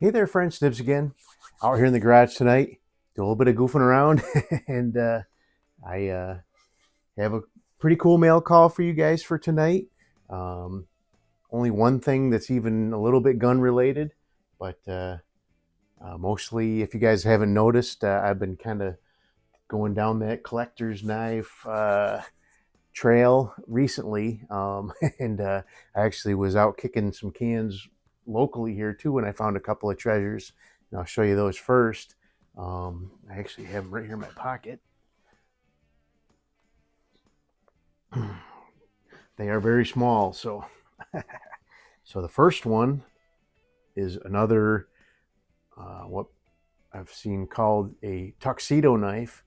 Hey there, friends. Nibs again. Out here in the garage tonight. Do a little bit of goofing around, and I have a pretty cool mail call for you guys for tonight. Um, Only one thing that's even a little bit gun related, but mostly, if you guys haven't noticed, I've been kind of going down that collector's knife trail recently, and I actually was out kicking some cans locally here too, and I found a couple of treasures. And I'll show you those first. I actually have them right here in my pocket. They are very small, so so the first one is another what I've seen called a tuxedo knife.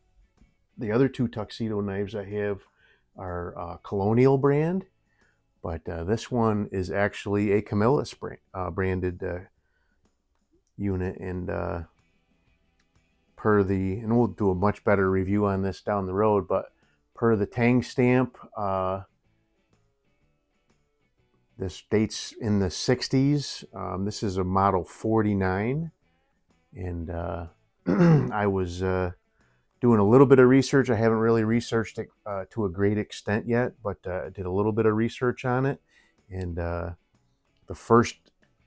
The other two tuxedo knives I have are Colonial brand, but this one is actually a Camillus branded unit, and and we'll do a much better review on this down the road, but per the Tang stamp, this dates in the 60s. This is a model 49, and I was doing a little bit of research. I haven't really researched it to a great extent yet, but I did a little bit of research on it. And the first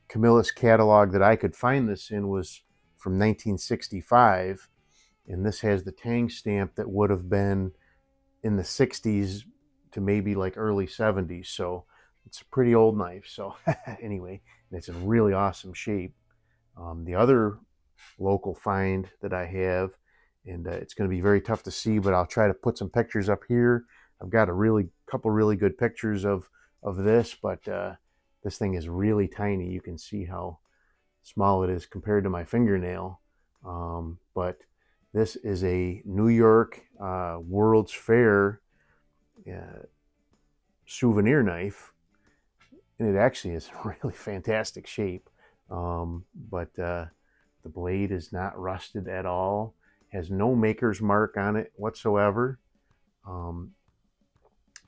Camillus catalog that I could find this in was from 1965. And this has the Tang stamp that would have been in the 60s to maybe like early 70s. So it's a pretty old knife. So anyway, it's in really awesome shape. The other local find that I have, and it's going to be very tough to see, but I'll try to put some pictures up here. I've got a couple really good pictures of this, but this thing is really tiny. You can see how small it is compared to my fingernail. But this is a New York World's Fair souvenir knife, and it actually is really fantastic shape. But the blade is not rusted at all, has no maker's mark on it whatsoever.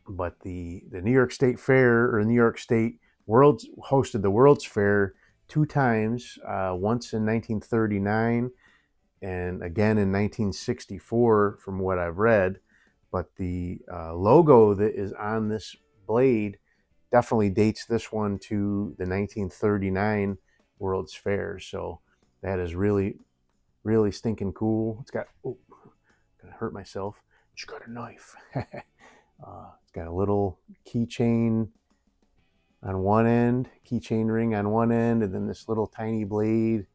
But the New York State Fair, or New York State World's, hosted the World's Fair two times, once in 1939 and again in 1964 from what I've read. But the logo that is on this blade definitely dates this one to the 1939 World's Fair. So that is really, really stinking cool. It's got, oh, gonna hurt myself. It's got a knife. It's got a little keychain on one end, keychain ring on one end, and then this little tiny blade,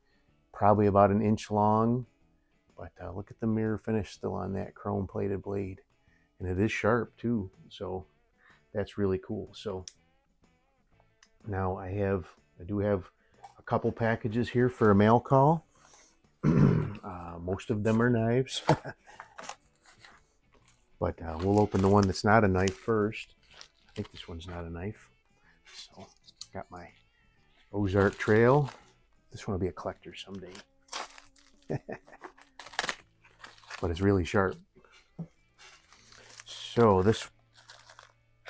probably about an inch long. But look at the mirror finish still on that chrome plated blade. And it is sharp too. So that's really cool. So now I do have a couple packages here for a mail call. Most of them are knives. But we'll open the one that's not a knife first. I think this one's not a knife. So got my Ozark Trail. This one will be a collector someday. But it's really sharp. So this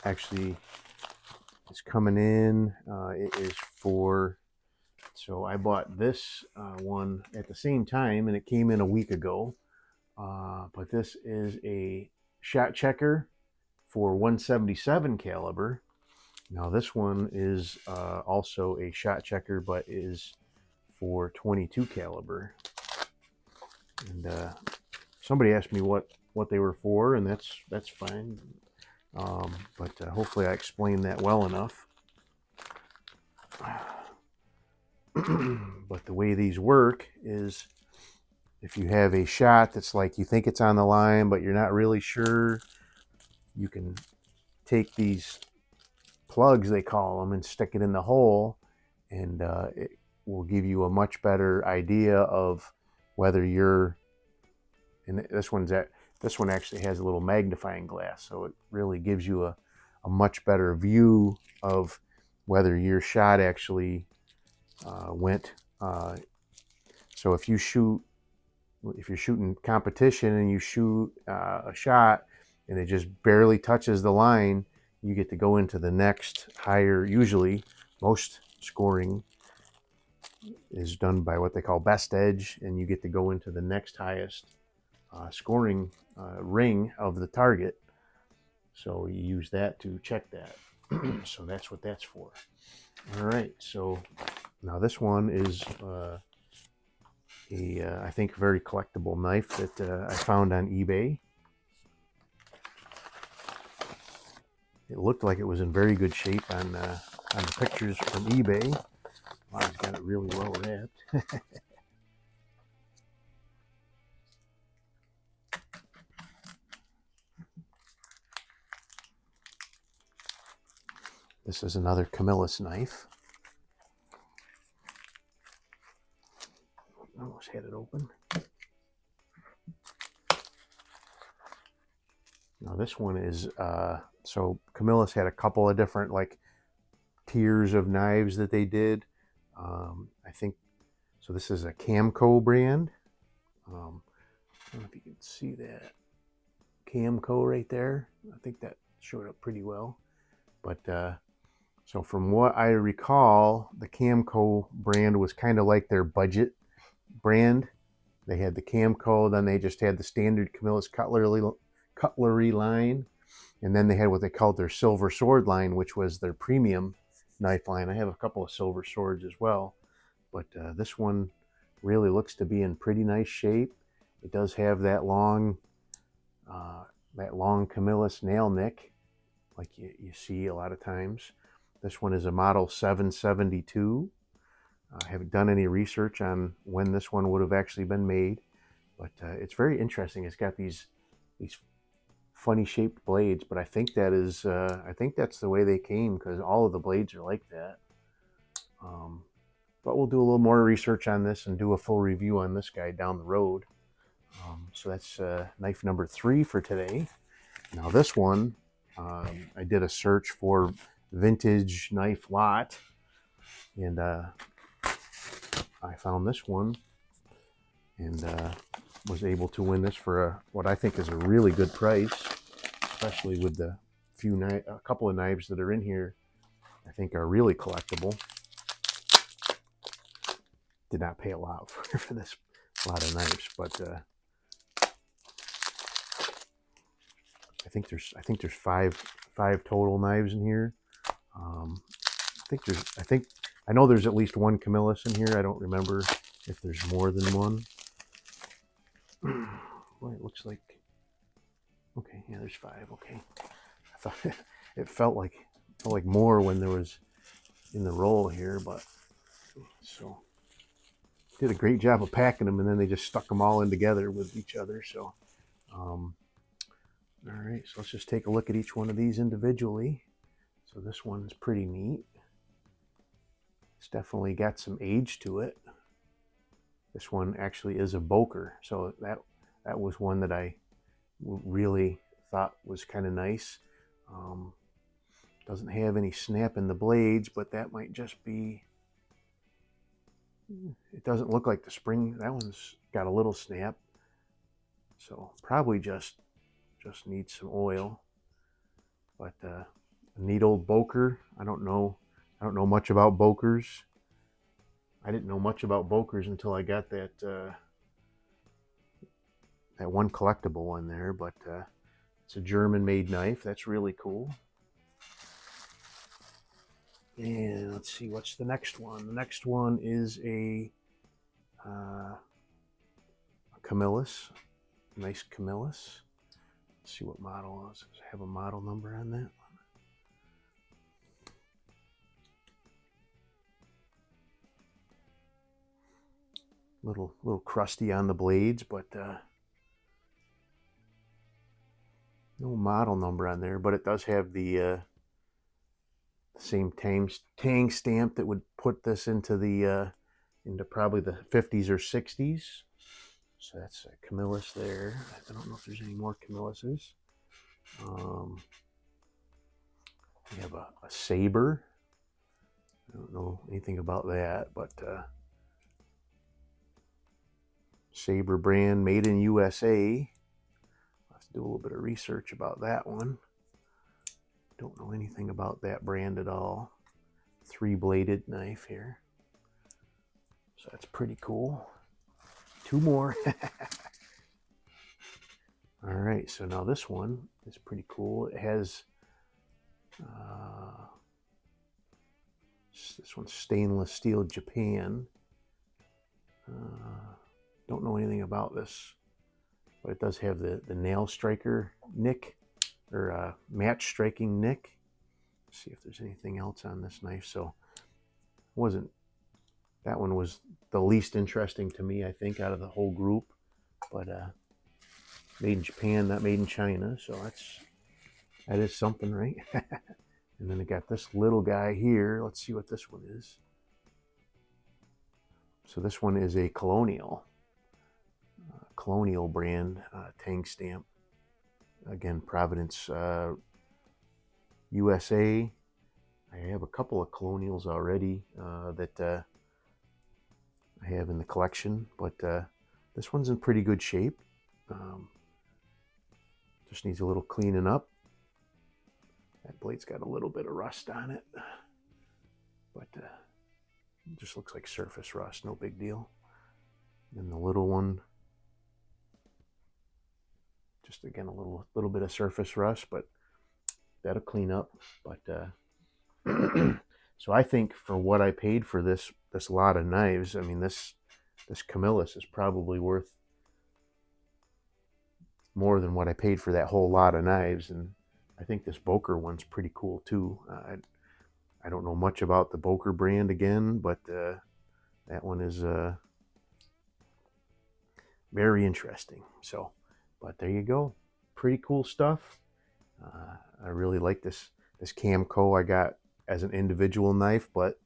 actually is coming in. It is for, so I bought this one at the same time, and it came in a week ago. But this is a shot checker for 177 caliber. Now this one is also a shot checker, but is for 22 caliber. And somebody asked me what they were for, and that's fine. But hopefully I explained that well enough. But the way these work is, if you have a shot that's like, you think it's on the line, but you're not really sure, you can take these plugs, they call them, and stick it in the hole, and it will give you a much better idea of whether you're, and this one actually has a little magnifying glass, so it really gives you a much better view of whether your shot actually went. So if you're shooting competition and you shoot a shot and it just barely touches the line, you get to go into the next higher, usually most scoring is done by what they call best edge, and you get to go into the next highest scoring ring of the target. So you use that to check that. So that's what that's for. All right, so now this one is I think very collectible knife that I found on eBay. It looked like it was in very good shape on the pictures from eBay. Wow, he's got it really well wrapped. This is another Camillus knife. Almost had it open. Now this one is, so Camillus had a couple of different like tiers of knives that they did. I think, so this is a Camco brand. I don't know if you can see that. Camco right there. I think that showed up pretty well. But so from what I recall, the Camco brand was kind of like their budget brand. They had the Camco, then they just had the standard Camillus cutlery line, and then they had what they called their silver sword line, which was their premium knife line. I have a couple of silver swords as well, but this one really looks to be in pretty nice shape. It does have that long Camillus nail nick, like you see a lot of times. This one is a model 772. I haven't done any research on when this one would have actually been made, but it's very interesting. It's got these funny shaped blades, but I think that is I think that's the way they came, because all of the blades are like that. But we'll do a little more research on this and do a full review on this guy down the road. So that's knife number 3 for today. Now this one, I did a search for vintage knife lot, and I found this one, and was able to win this for what I think is a really good price, especially with the a couple of knives that are in here I think are really collectible. Did not pay a lot for this lot of knives, but I think there's five total knives in here. I know there's at least one Camillus in here. I don't remember if there's more than one. Boy, it looks like, okay, yeah, there's 5. Okay, I thought it felt like more when there was in the roll here, but so did a great job of packing them, and then they just stuck them all in together with each other. So all right, so let's just take a look at each one of these individually. So this one's pretty neat. It's definitely got some age to it. This one actually is a Boker, so that was one that I really thought was kind of nice. Doesn't have any snap in the blades, but that might just be, it doesn't look like the spring. That one's got a little snap, so probably just needs some oil. But a neat old Boker. I don't know much about Bokers. I didn't know much about Bokers until I got that that one collectible one there, but it's a German-made knife. That's really cool. And let's see, what's the next one? The next one is a Camillus, nice Camillus. Let's see what model it is. Does it have a model number on that one? Little crusty on the blades, but no model number on there. But it does have the same tang stamp that would put this into the into probably the 50s or 60s. So that's a Camillus there. I don't know if there's any more Camilluses. We have a Saber. I don't know anything about that, but Saber brand, made in USA. I'll have to do a little bit of research about that one. Don't know anything about that brand at all. 3-bladed knife here. So that's pretty cool. 2 more. All right, so now this one is pretty cool. It has this one's stainless steel Japan. Don't know anything about this, but it does have the nail striker nick, or match striking nick. Let's see if there's anything else on this knife. So that one was the least interesting to me, I think, out of the whole group. But made in Japan, not made in China, so that is something, right? And then I got this little guy here. Let's see what this one is. So this one is a Colonial brand tang stamp. Again, Providence, USA. I have a couple of Colonials already that I have in the collection, but this one's in pretty good shape. Just needs a little cleaning up. That blade's got a little bit of rust on it, but it just looks like surface rust, no big deal. And the little one, just again a little bit of surface rust, but that'll clean up. But so I think for what I paid for this lot of knives, I mean this Camillus is probably worth more than what I paid for that whole lot of knives. And I think this Boker one's pretty cool too. I don't know much about the Boker brand again, but that one is very interesting. So, but there you go. Pretty cool stuff. I really like this Camco I got as an individual knife, but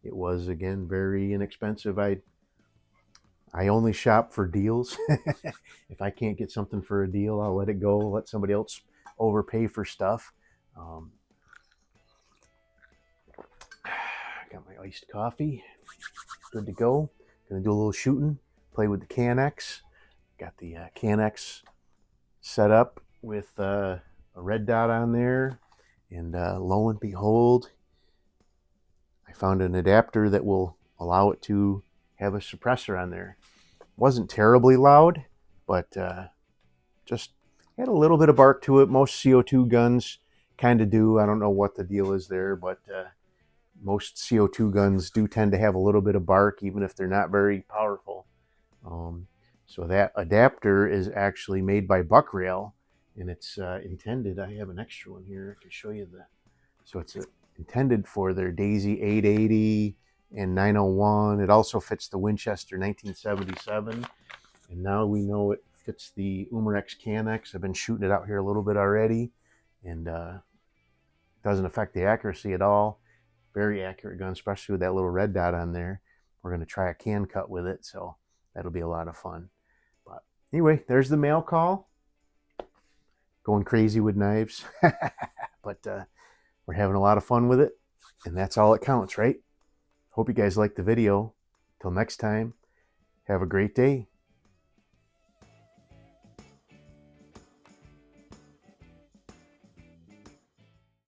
it was, again, very inexpensive. I only shop for deals. If I can't get something for a deal, I'll let it go, let somebody else overpay for stuff. Got my iced coffee, good to go. Gonna do a little shooting, play with the Canex. Got the Canex set up with a red dot on there, and lo and behold, I found an adapter that will allow it to have a suppressor on there. Wasn't terribly loud, but just had a little bit of bark to it. Most CO2 guns kind of do. I don't know what the deal is there, but most CO2 guns do tend to have a little bit of bark, even if they're not very powerful. So that adapter is actually made by Buckrail, and it's intended, I have an extra one here, I can show you so it's intended for their Daisy 880 and 901. It also fits the Winchester 1977, and now we know it fits the Umarex Canex. I've been shooting it out here a little bit already, and doesn't affect the accuracy at all. Very accurate gun, especially with that little red dot on there. We're going to try a can cut with it, so that'll be a lot of fun. But anyway, there's the mail call. Going crazy with knives. But we're having a lot of fun with it, and that's all that counts, right? Hope you guys liked the video. Till next time, have a great day.